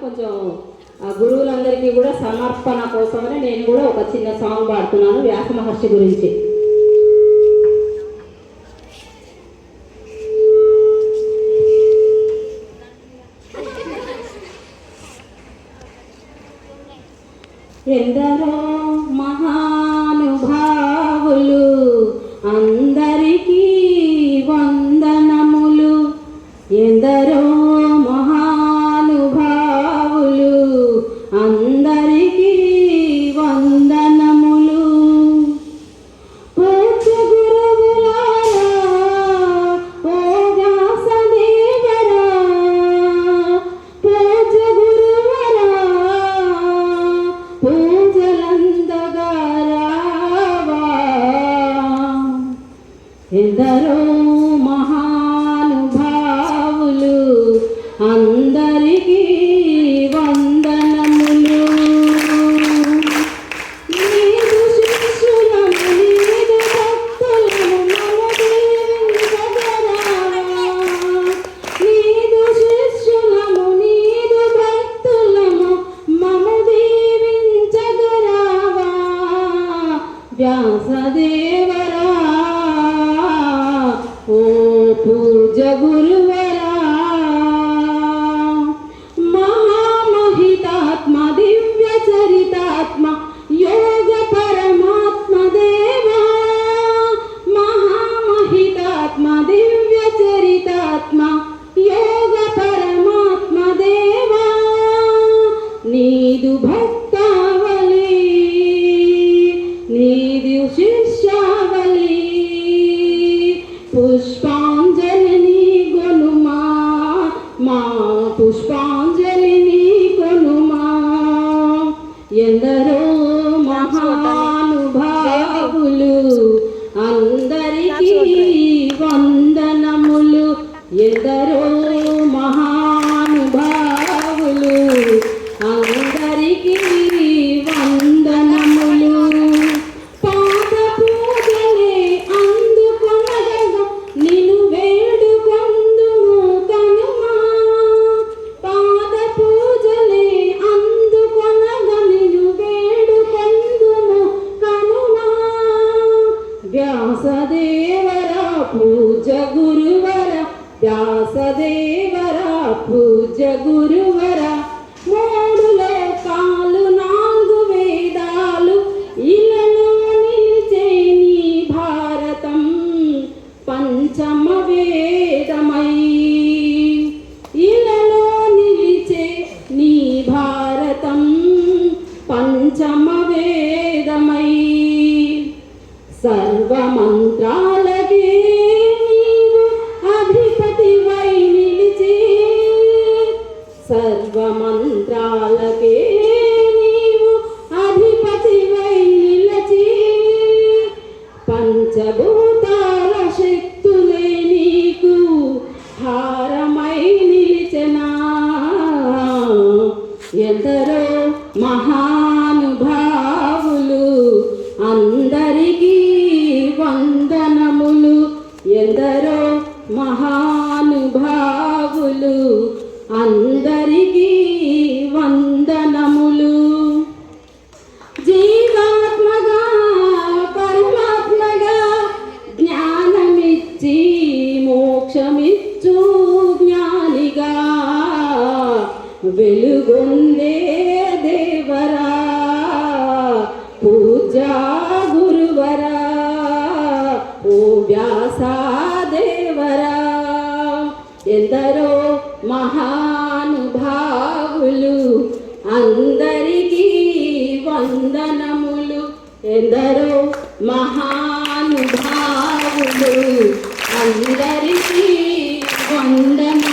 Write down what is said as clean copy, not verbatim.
కొంచెం గురువులందరికీ కూడా సమర్పణ కోసమనే నేను కూడా ఒక చిన్న సాంగ్ పాడుతున్నాను వ్యాస మహర్షి గురించి. ఎందరో మహానుభావులు అందరికీ వందనములు, ఎందరో మహానుభావులు అందరికీ వందనములు. పూజ్య గురువులారా ఓ వ్యాసదేవరా, పూజ్య గురువరా పూజలందగారావా, ఎందరో మహానుభావులు అందరికీ వందనములు. నీదు శిష్యులము నీదు భక్తులము మమ దీవించగరావా, నీదు శిష్యులము నీదు భక్తులము మమ దీవించగరావా, వ్యాసదేవరా ఓ పూజ్య గురువరా. మహామహితాత్మ దివ్య చరితాత్మ యోగ పరమాత్మ దేవా, మహామహితాత్మ దివ్య చరితాత్మ యోగ పరమాత్మ దేవా, నీదు భక్తావళి నీదు శిష్యావళి పుష్పాంజలిని గొనుమా, మా పుష్పాంజలిని గొనుమా. ఎందరో మహానుభావులు అందరికీ వందనములు, ఎందరో మహానుభావులు అందరికీ వందనములు. పాద పూజలే అందుకొనగా నిన్ను వేడుకొందుము కనుమా, పాద పూజలే అందుకొనగా నిన్ను వేడుకొందుము కనుమా. వ్యాసదేవరా పూజ్య గురువర, వ్యాసదేవరా పూజ్య గురువర. మూడు లోకాలు నాలుగు వేదాలు ఇలలో నిలిచే నీ భారతం పంచమ వేదమై, ఇలలో నిలిచే నీ భారతం పంచమ వేదమై. సర్వమంత్రాలకే నీవు అధిపతివై నిలిచి, సర్వమంత్రాలకే నీవు అధిపతివై నిలిచి, పంచభూతాల శక్తులే నీకు హారమై నిలిచెనా. ఎందరో మహానుభావులు అందరికీ వందనములు, ఎందరో మహానుభావులు అందరికీ వందనములు. జీవాత్మగా పరమాత్మగా జ్ఞానమిచ్చి మోక్షమిచ్చు జ్ఞానిగా వెలుగొందే దేవరా పూజ్య గురువరా ఓ వ్యాసదేవరా. ఎందరో మహానుభావులు అందరికీ వందనములు, ఎందరో మహానుభావులు అందరికీ వందనములు.